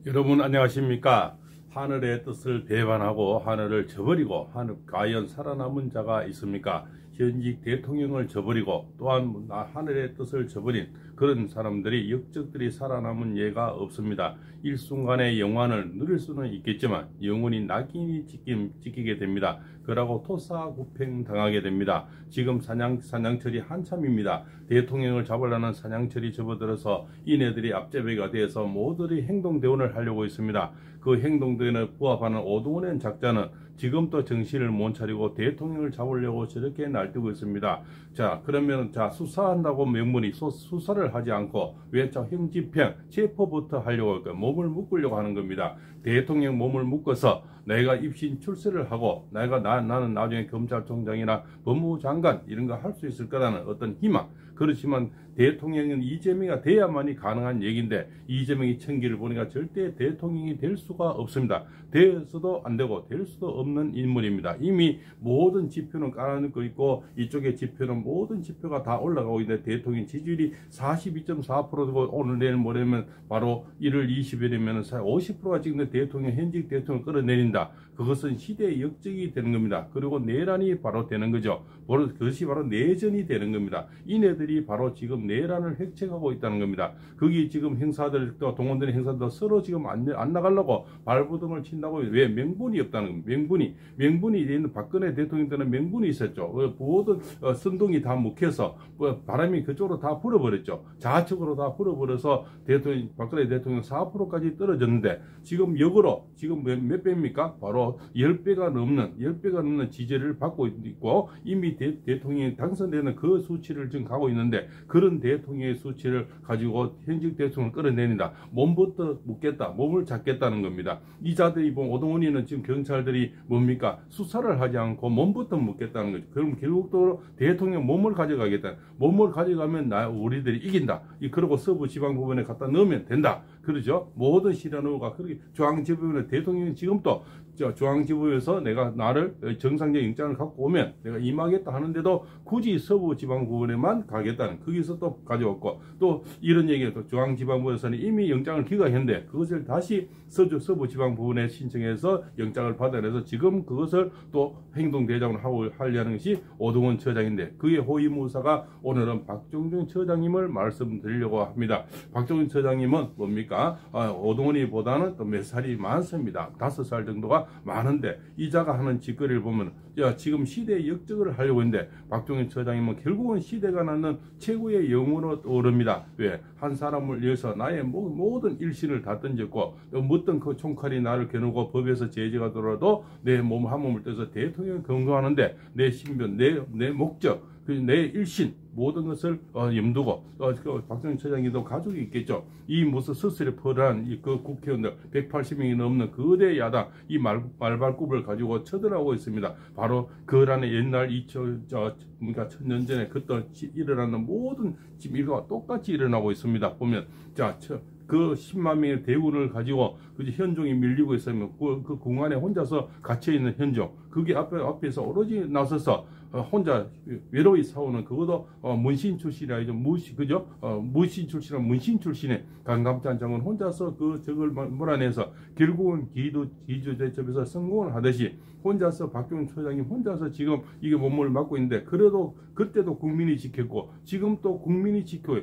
여러분 안녕하십니까? 하늘의 뜻을 배반하고 하늘을 저버리고 과연 살아남은 자가 있습니까? 현직 대통령을 저버리고 또한 하늘의 뜻을 저버린 그런 사람들이 역적들이 살아남은 예가 없습니다. 일순간의 영환을 누릴 수는 있겠지만 영원히 낙인이 찍히게 됩니다. 그러고 토사구팽 당하게 됩니다. 지금 사냥철이 한참입니다. 대통령을 잡으려는 사냥철이 접어들어서 이네들이 앞제배가 되어서 모두들이 행동대원을 하려고 있습니다. 그 행동대원에 부합하는 오동원의 작자는 지금도 정신을 못 차리고 대통령을 잡으려고 저렇게 날뛰고 있습니다. 자, 그러면 수사한다고 명분이 수사를 하지 않고 왜 형집행 체포부터 하려고 할까요? 몸을 묶으려고 하는 겁니다. 대통령 몸을 묶어서 내가 입신 출세를 하고 나는 나중에 검찰총장이나 법무부 장관 이런 거 할 수 있을 거라는 어떤 희망. 그렇지만 대통령은 이재명이 돼야만이 가능한 얘기인데 이재명이 청기를 보니까 절대 대통령이 될 수가 없습니다. 되어서도 안 되고 될 수도 없는 인물입니다. 이미 모든 지표는 깔아놓고 있고 이쪽에 지표는 모든 지표가 다 올라가고 있는데 대통령 지지율이 42.4%고 오늘 내일 모레면 바로 1월 20일이면 50%가 찍는 대통령 현직 대통령을 끌어내린다. 그것은 시대의 역적이 되는 겁니다. 그리고 내란이 바로 되는 거죠. 그것이 바로 내전이 되는 겁니다. 이네들이 바로 지금 내란을 획책하고 있다는 겁니다. 거기 지금 행사들 또 동원되는 행사들 서로 지금 안 나가려고 발부등을 친다고. 왜? 명분이 없다는 겁니다. 명분이 있는 박근혜 대통령 때는 명분이 있었죠. 모든 선동이 다 묵혀서 바람이 그쪽으로 다 불어버렸죠. 좌측으로 다 불어버려서 박근혜 대통령 4%까지 떨어졌는데 지금 역으로 지금 몇 배입니까? 바로 10배가 넘는 지지를 받고 있고 이미 대통령이 당선되는 그 수치를 지금 가고 있는데 그런 대통령의 수치를 가지고 현직 대통령을 끌어내린다. 몸부터 묶겠다. 몸을 잡겠다는 겁니다. 이 자들이 보면 오동훈이는 지금 경찰들이 뭡니까? 수사를 하지 않고 몸부터 묶겠다는 거죠. 그럼 결국 또 대통령 몸을 가져가겠다. 몸을 가져가면 우리들이 이긴다. 그러고 서부지방법원에 갖다 넣으면 된다. 그러죠? 모든 시련호가 그렇게 중앙지법원에 대통령이 지금 또 중앙지법에서 나를 정상적 영장을 갖고 오면 내가 임하겠다 하는데도 굳이 서부지방법원에만 가겠다는 거기서 또 가져왔고 또 이런 얘기가 또 중앙지방법원에서는 이미 영장을 기각했는데 그것을 다시 서부지방법원에 신청해서 영장을 받아내서 지금 그것을 또 행동대장으로 하려는 것이 오동원 처장인데 그의 호위무사가 오늘은 박종준 처장님을 말씀드리려고 합니다. 박종준 처장님은 뭡니까? 오동원이보다는 또 몇 살이 많습니다. 5살 정도가 많은데 이자가 하는 짓거리를 보면 지금 시대의 역적을 하려고 했는데 박종준 처장님은 결국은 시대가 낳는 최고의 영웅으로 오릅니다. 왜? 한 사람을 위해서 나의 모든 일신을 다 던졌고 어떤 그 총칼이 나를 겨누고 법에서 제재가 들어도 내 몸 한 몸을 떼서 대통령을 경고하는데 내 신변, 내 목적, 내 일신 모든 것을 염두고 박정희 처장님도 가족이 있겠죠. 이 무슨 스스로 퍼한 그 국회의원들 180명이 넘는 거대 야당 이 말발굽을 가지고 쳐들어오고 있습니다. 바로 그 안에 옛날 그러니까 1000년 전에 그때 일어나는 모든 지금 일과 똑같이 일어나고 있습니다. 보면 그 10만 명의 대군을 가지고 현종이 밀리고 있으면 그 공안에 혼자서 갇혀있는 현종 그게 앞에서 오로지 나서서 혼자 외로이 싸우는 그것도 문신 출신이라 그죠? 문신 출신의 강감찬 장군 혼자서 적을 몰아내서 결국은 기주 대첩에서 성공을 하듯이 혼자서 박종훈 처장님 혼자서 지금 이게 몸을 맡고 있는데 그래도 그때도 국민이 지켰고 지금 또 국민이 지켜요.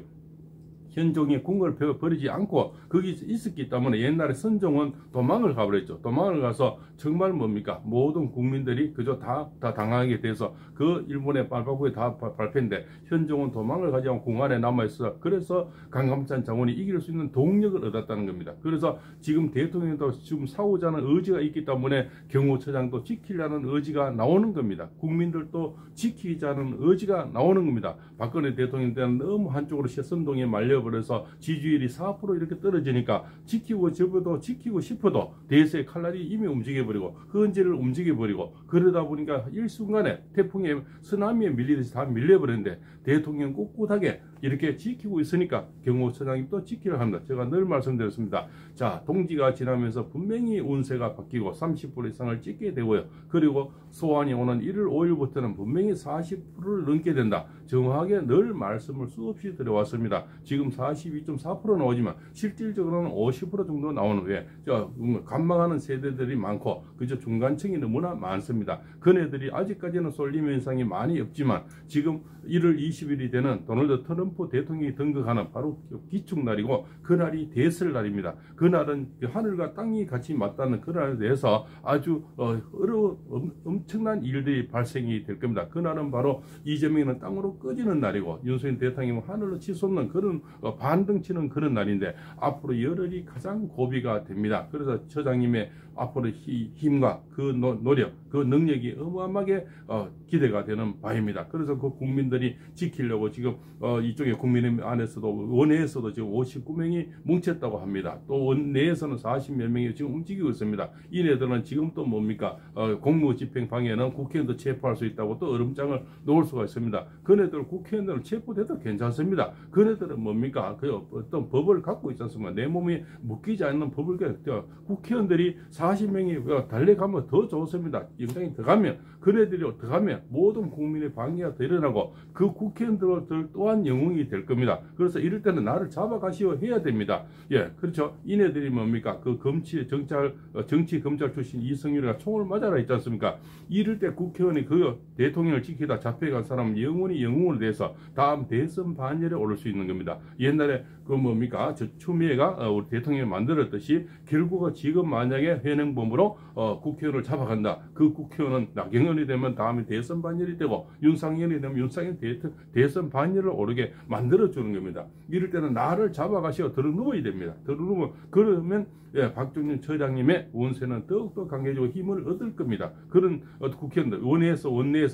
현종이 궁궐을 버리지 않고 거기 있었기 때문에 옛날에 선종은 도망을 가버렸죠. 도망을 가서 정말 뭡니까? 모든 국민들이 그저 다 당하게 돼서 그 일본의 발바구에 다 발표인데 현종은 도망을 가지 않고 궁안에 남아있어. 그래서 강감찬 장군이 이길 수 있는 동력을 얻었다는 겁니다. 그래서 지금 대통령도 지금 싸우자는 의지가 있기 때문에 경호처장도 지키려는 의지가 나오는 겁니다. 국민들도 지키자는 의지가 나오는 겁니다. 박근혜 대통령 때는 너무 한쪽으로 선동에 말려버려서 지지율이 4% 이렇게 떨어지니까 지키고 싶어도 대세의 칼날이 이미 움직여버리고 헌재를 움직여버리고 그러다 보니까 일순간에 태풍에 쓰나미에 밀리듯이 다 밀려버렸는데 대통령 꿋꿋하게 이렇게 지키고 있으니까 경호처장이 또 지키려 합니다. 제가 늘 말씀드렸습니다. 자, 동지가 지나면서 분명히 운세가 바뀌고 30% 이상을 찍게 되고요. 그리고 소환이 오는 1월 5일부터는 분명히 40%를 넘게 된다. 정확하게 늘 말씀을 수없이 드려왔습니다. 지금 42.4% 나오지만 실질적으로는 50% 정도 나오는 왜 관망하는 세대들이 많고 그저 중간층이 너무나 많습니다. 그네들이 아직까지는 쏠림 현상이 많이 없지만 지금 1월 20일이 되는 도널드 트럼프 대통령이 등극하는 바로 기축날이고 그날이 대설 날입니다. 그날은 하늘과 땅이 같이 맞닿는 그날에 대해서 아주 엄청난 일들이 발생이 될 겁니다. 그날은 바로 이재명은 땅으로 꺼지는 날이고 윤석열 대통령은 하늘로 치솟는 그런 반등치는 그런 날인데 앞으로 열흘이 가장 고비가 됩니다. 그래서 처장님의 앞으로 힘과 그 노력, 그 능력이 어마어마하게 기대가 되는 바입니다. 그래서 그 국민들이 지키려고 지금 이쪽에 국민의힘 안에서도 원내에서도 지금 59명이 뭉쳤다고 합니다. 또 원내에서는 40몇 명이 지금 움직이고 있습니다. 이네들은 지금 또 뭡니까? 공무집행 방해는 국회의원도 체포할 수 있다고 또 얼음장을 놓을 수가 있습니다. 그네들 국회의원들은 체포돼도 괜찮습니다. 그네들은 뭡니까? 그 어떤 법을 갖고 있지 않습니까? 내 몸에 묶이지 않는 법을 국회의원들이 40명이 달려가면 더 좋습니다. 영장이 들어가면 그네들이 들어가면 모든 국민의 방해가 일어나고 그 국회의원들 또한 영웅이 될 겁니다. 그래서 이럴 때는 나를 잡아가시오 해야 됩니다. 예, 그렇죠. 이네들이 뭡니까? 그 정치 검찰 출신 이승윤이가 총을 맞아라 있지 않습니까? 이럴 때 국회의원이 그 대통령을 지키다 잡혀간 사람은 영원히 영웅을 내서 다음 대선 반열에 오를 수 있는 겁니다. 옛날에 그 뭡니까? 저 추미애가 우리 대통령을 만들었듯이 결국은 지금 만약에 현행범으로 국회의원을 잡아간다. 그 국회의원은 나경원이 되면 다음에 대선 반열이 되고 윤상현이 되면 윤상현 대선 반열을 오르게 만들어주는 겁니다. 이럴 때는 나를 잡아가시어 들어 누워야 됩니다. 들어 누우면 그러면 박종윤 처장님의 운세는 더욱더 강해지고 힘을 얻을 겁니다. 그런 국회의원들 원내에서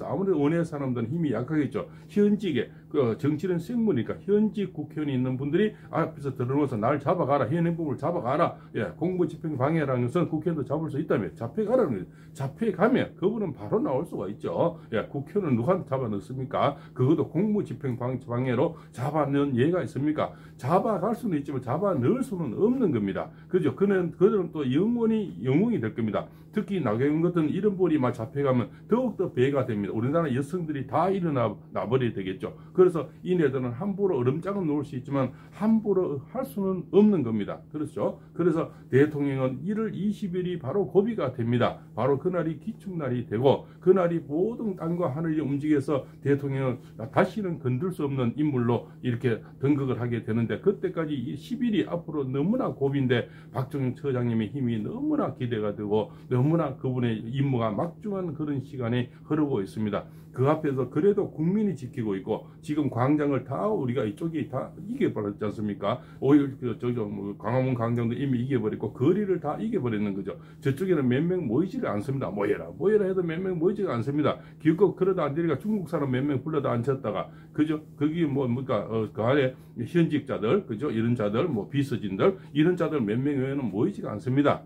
아무래도 원내 사람들은 힘이 약하겠죠. 현직에 정치는 생물이니까 현직 국회의원이 있는 분들이 앞에서 들어놓아서 날 잡아가라, 현행범을 잡아가라, 공무집행 방해라는 것은 국회의원도 잡을 수 있다면 잡혀가라는 거예요. 잡혀가면 그분은 바로 나올 수가 있죠. 국회의원은 누구한테 잡아넣습니까? 그것도 공무집행 방해로 잡아넣은 예가 있습니까? 잡아갈 수는 있지만 잡아넣을 수는 없는 겁니다. 그죠? 그는 또 영웅이 될 겁니다. 특히 나경원 같은 이런 분이 막 잡혀가면 더욱더 배가 됩니다. 우리나라 여성들이 다 일어나 버려야 되겠죠. 그래서 이네들은 함부로 얼음장은 놓을 수 있지만 함부로 할 수는 없는 겁니다. 그렇죠? 그래서 대통령은 1월 20일이 바로 고비가 됩니다. 바로 그날이 기축날이 되고 그날이 모든 땅과 하늘이 움직여서 대통령은 다시는 건들 수 없는 인물로 이렇게 등극을 하게 되는데 그때까지 10일이 앞으로 너무나 고비인데 박종윤 처장님의 힘이 너무나 기대가 되고 너무나 그분의 임무가 막중한 그런 시간이 흐르고 있습니다. 그 앞에서 그래도 국민이 지키고 있고 지금 광장을 다 우리가 이쪽이 다 이겨버렸지 않습니까? 오히려 광화문 광장도 이미 이겨버렸고 거리를 다 이겨버리는 거죠. 저쪽에는 몇 명 모이지를 않습니다. 모여라 해도 몇 명 모이지가 않습니다. 기껏 그러다 안 되니까 중국 사람 몇 명 불러다 앉혔다가 그죠? 거기 뭡니까? 그 안에 현직자들 그죠? 이런 자들 비서진들 이런 자들 몇 명 외에는 모이지가 않습니다.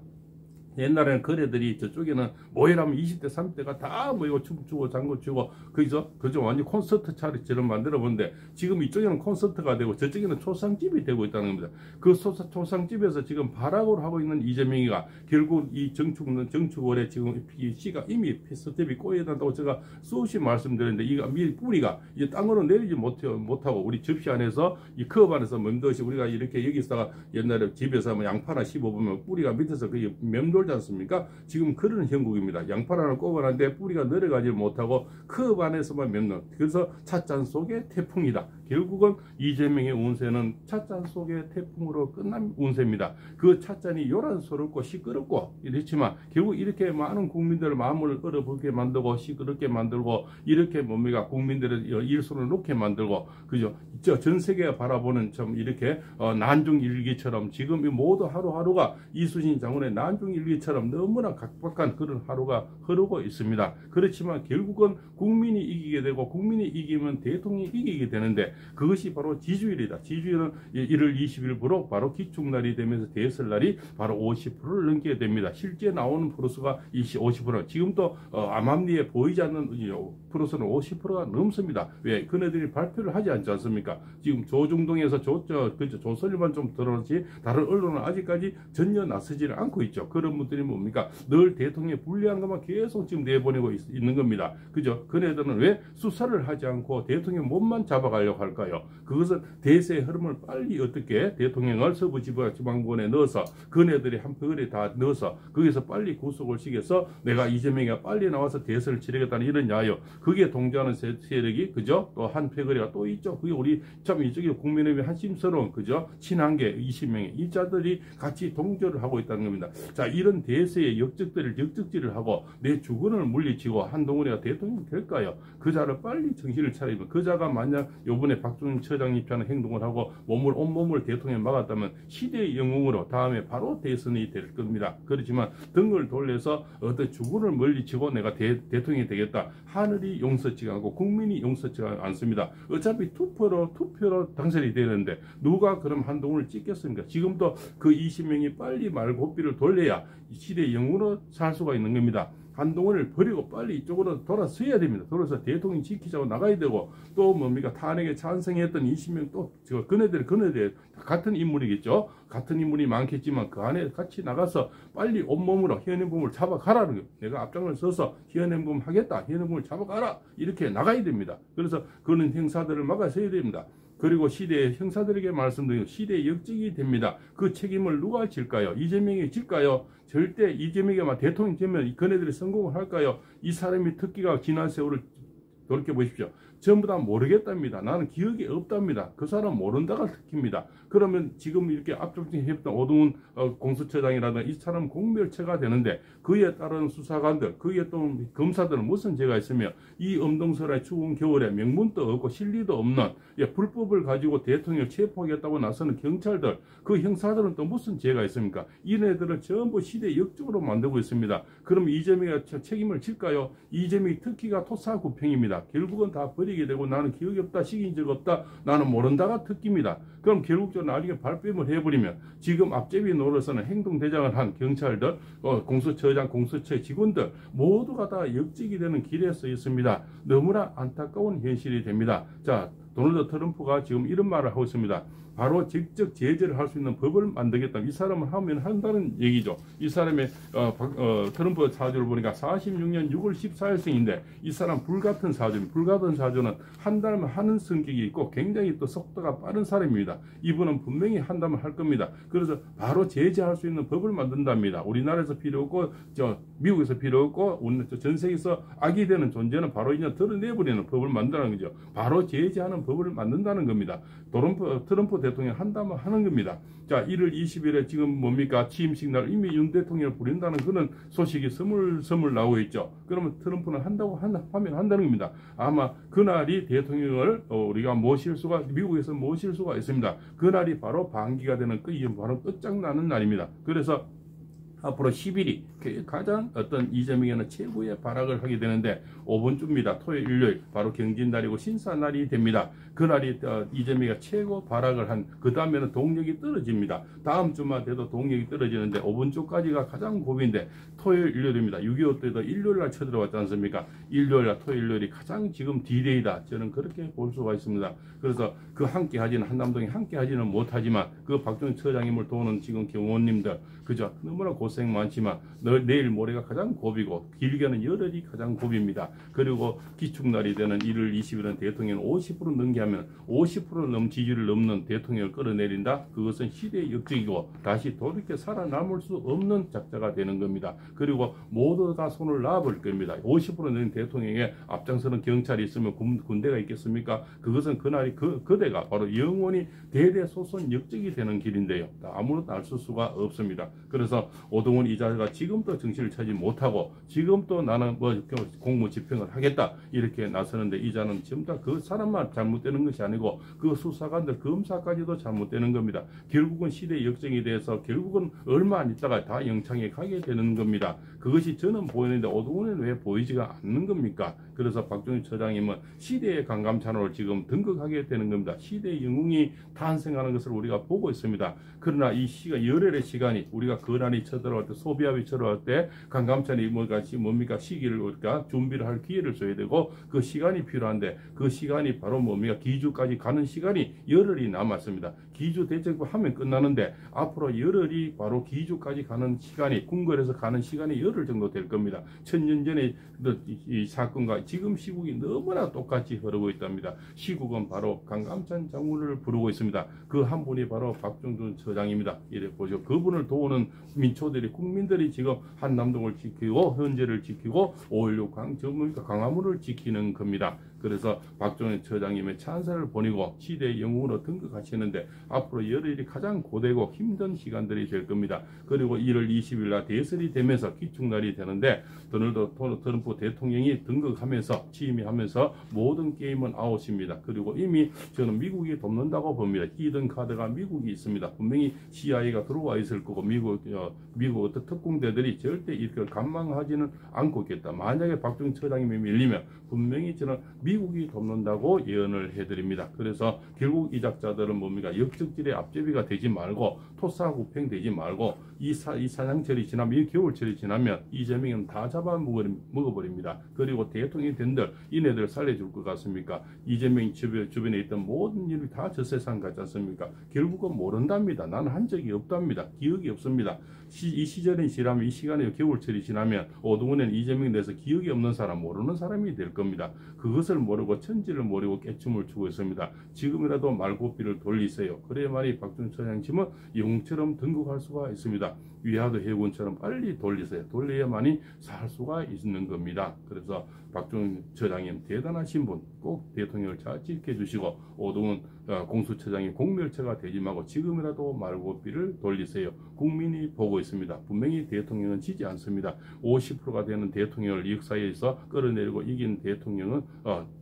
옛날에는 거래들이 저쪽에는 모이라면 20대 30대가 다 모이고 춤추고 장구치고 그죠 완전 콘서트 차례처럼 만들어 본데 지금 이쪽에는 콘서트가 되고 저쪽에는 초상집이 되고 있다는 겁니다. 그 초상집에서 지금 발악을 하고 있는 이재명이가 결국 이 정축원에 지금 이 씨가 이미 스텝이 꼬여야 된다고 제가 수없이 말씀드렸는데 이 뿌리가 이제 땅으로 내리지 못하고 우리 접시 안에서 이 컵 안에서 맴돌듯이 우리가 이렇게 여기다가 옛날에 집에서 양파나 씹어보면 뿌리가 밑에서 그게 맴돌 않습니까? 지금 그런 형국입니다. 양파를 하나 꼽아놨는데 뿌리가 내려가지 못하고 컵 안에서만 맺는 그래서 찻잔 속의 태풍이다. 결국은 이재명의 운세는 찻잔 속의 태풍으로 끝난 운세입니다. 그 찻잔이 요란스럽고 시끄럽고 이렇지만 결국 이렇게 많은 국민들의 마음을 얼어붙게 만들고 시끄럽게 만들고 이렇게 뭡니까 국민들의 일손을 놓게 만들고 그죠? 전 세계가 바라보는 좀 이렇게 난중일기처럼 지금 이 모두 하루하루가 이수진 장군의 난중일기처럼 너무나 각박한 그런 하루가 흐르고 있습니다. 그렇지만 결국은 국민이 이기게 되고 국민이 이기면 대통령이 이기게 되는데 그것이 바로 지주일이다. 지주일은 1월 20일부로 바로 기축날이 되면서 대설날이 바로 50%를 넘게 됩니다. 실제 나오는 프로수가 50%. 지금도 암암리에 보이지 않는 프로수는 50%가 넘습니다. 왜? 그네들이 발표를 하지 않지 않습니까? 지금 조중동에서 조선일보만 좀 들어오지 다른 언론은 아직까지 전혀 나서지를 않고 있죠. 그런 분들이 뭡니까? 늘 대통령에 불리한 것만 계속 지금 내보내고 있는 겁니다. 그죠? 그네들은 왜 수사를 하지 않고 대통령 몸만 잡아가려고 할까요? 그것은 대세의 흐름을 빨리 어떻게 대통령을 서부지방법원에 넣어서 그네들이 한 표를 다 넣어서 거기서 빨리 구속을 시켜서 내가 이재명이가 빨리 나와서 대선을 치르겠다는 이런 야유, 그게 동조하는 세력이 그죠? 또 한 패거리가 또 있죠. 그게 우리 참 이쪽에 국민의힘 한심스러운 그죠? 친한계 20명의 이 자들이 같이 동조를 하고 있다는 겁니다. 자, 이런 대세의 역적질을 하고 내 주권을 물리치고 한동훈이가 대통령이 될까요? 그 자를 빨리 정신을 차리면, 그 자가 만약 요번에 박종훈 처장이 하는 행동을 하고 온몸을 대통령에 막았다면 시대의 영웅으로 다음에 바로 대선이 될 겁니다. 그렇지만 등을 돌려서 어떤 주권을 물리치고 내가 대통령이 되겠다. 하늘이 용서치가 않고 국민이 용서치가 않습니다. 어차피 투표로 당선이 되는데 누가 그럼 한동훈을 찍겠습니까? 지금도 그 20명이 빨리 말고삐를 돌려야 시대의 영웅으로 살 수가 있는 겁니다. 한동훈을 버리고 빨리 이쪽으로 돌아서야 됩니다. 돌아서 대통령 지키자고 나가야 되고, 또 뭡니까? 탄핵에 찬성했던 20명 또 그네들 같은 인물이겠죠. 같은 인물이 많겠지만 그 안에 같이 나가서 빨리 온몸으로 현행범을 잡아가라는 거예요. 내가 앞장을 서서 현행범 하겠다. 현행범을 잡아가라. 이렇게 나가야 됩니다. 그래서 그런 행사들을 막아서야 됩니다. 그리고 시대의 형사들에게 말씀드리고 시대의 역적이 됩니다. 그 책임을 누가 질까요? 이재명이 질까요? 절대 이재명이 대통령 되면 그네들이 성공을 할까요? 이 사람이 특기가 지난 세월을 돌이켜보십시오. 전부 다 모르겠답니다. 나는 기억이 없답니다. 그 사람 모른다가 특기입니다. 그러면 지금 이렇게 압축했던 오동훈 공수처장이라든가 이 사람 공멸죄가 되는데 그에 따른 수사관들, 그에 또 검사들은 무슨 죄가 있으며 이 엄동설의 추운 겨울에 명분도 없고 실리도 없는 불법을 가지고 대통령을 체포하겠다고 나서는 경찰들, 그 형사들은 또 무슨 죄가 있습니까? 이네들은 전부 시대 역적으로 만들고 있습니다. 그럼 이재명이 책임을 질까요? 이재명이 특기가 토사구팽입니다. 결국은 다 버리게 되고 나는 기억이 없다, 시킨 적 없다, 나는 모른다가 특기입니다. 그럼 결국적으로 나중에 발뺌을 해버리면 지금 앞제비 노릇에서는 행동대장을 한 경찰들, 공수처장, 공수처 직원들 모두가 다 역직이 되는 길에 서 있습니다. 너무나 안타까운 현실이 됩니다. 자, 도널드 트럼프가 지금 이런 말을 하고 있습니다. 바로 직접 제재를 할 수 있는 법을 만들겠다. 이 사람을 하면 한다는 얘기죠. 이 사람의 트럼프 사주를 보니까 46년 6월 14일생인데 이 사람 불같은 사주입니다. 불같은 사주는 한다면 하는 성격이 있고 굉장히 또 속도가 빠른 사람입니다. 이분은 분명히 한다면 할 겁니다. 그래서 바로 제재할 수 있는 법을 만든답니다. 우리나라에서 필요 없고 미국에서 필요 없고 전 세계에서 악이 되는 존재는 바로 이제 드러내버리는 법을 만드는 거죠. 바로 제재하는 법을 만든다는 겁니다. 트럼프 대통령 한다면 하는 겁니다. 자, 1월 20일에 지금 뭡니까? 취임식 날 이미 윤 대통령을 부린다는 그런 소식이 스물스물 나오고 있죠. 그러면 트럼프는 한다고 하면 한다는 겁니다. 아마 그날이 대통령을 우리가 미국에서 모실 수가 있습니다. 그날이 바로 반기가 되는 바로 끝장나는 날입니다. 그래서 앞으로 10일이 가장 이재명에는 최고의 발악을 하게 되는데 5번주입니다. 토요일, 일요일 바로 경진날이고 신사날이 됩니다. 그날이 이재명이 최고 발악을 한 그 다음에는 동력이 떨어집니다. 다음 주만 돼도 동력이 떨어지는데 5번주까지가 가장 고비인데 토요일, 일요일입니다. 6.25 때도 일요일날 쳐들어왔지 않습니까? 일요일날 토요일, 일요일이 가장 지금 디데이다. 저는 그렇게 볼 수가 있습니다. 그래서 그 함께 하지는 한남동이 함께 하지는 못하지만 그 박정희 처장님을 도우는 지금 경호원님들 그죠? 너무나 고생 많지만 내일 모레가 가장 고비고 길게는 열흘이 가장 고비입니다. 그리고 기축날이 되는 1월 20일은 대통령 50% 넘게 하면 50% 지지를 넘는 대통령을 끌어내린다. 그것은 시대의 역적이고 다시 돌이켜 살아남을 수 없는 작자가 되는 겁니다. 그리고 모두 다 손을 놔버릴 겁니다. 50% 넘는 대통령에 앞장서는 경찰이 있으면 군대가 있겠습니까? 그것은 그날이 그대가 바로 영원히 대대소손 역적이 되는 길인데요. 아무것도 알 수가 없습니다. 그래서 오동훈 이자가 지금도 정신을 차리지 못하고 지금도 나는 뭐 공무 집행을 하겠다 이렇게 나서는데 이자는 전부 다 그 사람만 잘못되는 것이 아니고 그 수사관들 검사까지도 잘못되는 겁니다. 결국은 시대 역정이 돼서 결국은 얼마 안 있다가 다 영창에 가게 되는 겁니다. 그것이 저는 보이는데 오동훈은 왜 보이지가 않는 겁니까? 그래서 박종희 처장님은 시대의 강감찬으로 지금 등극하게 되는 겁니다. 시대의 영웅이 탄생하는 것을 우리가 보고 있습니다. 그러나 이 열혈의 시간이 우리가 거란이 쳐들어갈 때 소비압이 쳐들어갈 때 강감찬이 뭡니까 시기를 우리가 준비를 할 기회를 줘야 되고 그 시간이 필요한데 그 시간이 바로 뭡니까 기주까지 가는 시간이 열흘이 남았습니다. 기주 대책부 하면 끝나는데 앞으로 열흘이 바로 기주까지 가는 시간이 궁궐에서 가는 시간이 열흘 정도 될 겁니다. 1000년 전에 이 사건과 지금 시국이 너무나 똑같이 흐르고 있답니다. 시국은 바로 강감찬 장군을 부르고 있습니다. 그 한 분이 바로 박종준 처장입니다. 이래 보죠. 그분을 도우는 민초들이 국민들이 지금 한남동을 지키고 헌재를 지키고 5.16 강화문을 지키는 겁니다. 그래서 박종희 처장님의 찬사를 보내고 시대의 영웅으로 등극하시는데 앞으로 열흘이 가장 고되고 힘든 시간들이 될 겁니다. 그리고 1월 20일 날 대선이 되면서 기축날이 되는데 도널드 트럼프 대통령이 등극하면서 취임하면서 모든 게임은 아웃입니다. 그리고 이미 저는 미국이 돕는다고 봅니다. 히든 카드가 미국이 있습니다. 분명히 CIA가 들어와 있을 거고 미국 어떤 특공대들이 절대 이걸 감망하지는 않고 있겠다. 만약에 박종희 처장님이 밀리면 분명히 저는 미국이 돕는다고 예언을 해드립니다. 그래서 결국 이 작자들은 뭡니까? 역적질의 앞제비가 되지 말고 토사구팽 되지 말고 이 사냥철이 지나면 이 겨울철이 지나면 이재명은 다 잡아 먹어버립니다. 그리고 대통령이 된들 이네들 살려줄 것 같습니까? 이재명 주변에 있던 모든 일이 다 저 세상 같지 않습니까? 결국은 모른답니다. 나는 한 적이 없답니다. 기억이 없습니다. 이 시절이 지나면 이 시간에 겨울철이 지나면 오동훈은 이재명에 대해서 기억이 없는 사람 모르는 사람이 될 겁니다. 그것을 모르고 천지를 모르고 깨춤을 추고 있습니다. 지금이라도 말고삐를 돌리세요. 그래야만이 박종희 처장님은 영웅처럼 등극할 수가 있습니다. 위화도 해군처럼 빨리 돌리세요. 돌려야만이 살 수가 있는 겁니다. 그래서 박종희 처장님 대단하신 분, 꼭 대통령을 잘 지켜주시고 오동훈 공수처장이 공멸처가 되지 말고 지금이라도 말고삐를 돌리세요. 국민이 보고 있습니다. 분명히 대통령은 지지 않습니다. 50%가 되는 대통령을 역사에서 끌어내리고 이긴 대통령은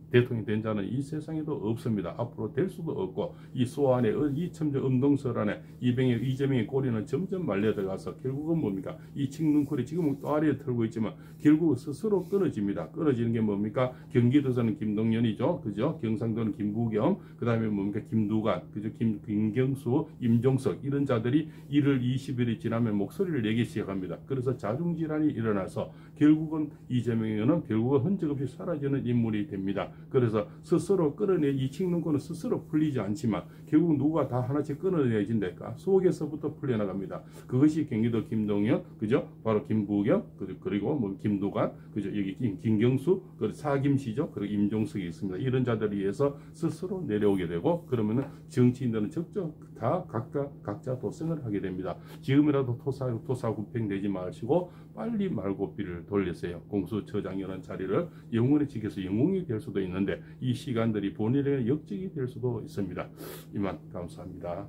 대통령이 된 자는 이 세상에도 없습니다. 앞으로 될 수도 없고 이 소안에 이 첨저 음동설 안에 이재명의 꼬리는 점점 말려 들어가서 결국은 뭡니까? 이 칡눈쿨이 지금은 또 아래에 털고 있지만 결국 스스로 끊어집니다. 끊어지는 게 뭡니까? 경기도에서는 김동연이죠. 그죠? 경상도는 김부겸, 그 다음에 뭡니까? 김두관, 그죠? 김경수, 임종석 이런 자들이 1월 20일이 지나면 목소리를 내기 시작합니다. 그래서 자중질환이 일어나서 결국은 이재명은 결국은 흔적 없이 사라지는 인물이 됩니다. 그래서 스스로 끌어내 이 칡눈쿨은 스스로 풀리지 않지만 결국 누가 다 하나씩 끊어내진다니까 속에서부터 풀려나갑니다. 그것이 경기도 김동연, 그죠? 바로 김부겸, 그리고 뭐 김두관, 그죠? 여기 김경수, 그리고 사김씨죠. 그리고 임종석이 있습니다. 이런 자들에 의해서 스스로 내려오게 되고 그러면은 정치인들은 적극 다 각자 도생을 하게 됩니다. 지금이라도 토사구팽 되지 마시고 빨리 말고삐를 돌리세요. 공수처장이라는 자리를 영원히 지켜서 영웅이 될 수도 있는데 이 시간들이 본인에게 역적이 될 수도 있습니다. 이만 감사합니다.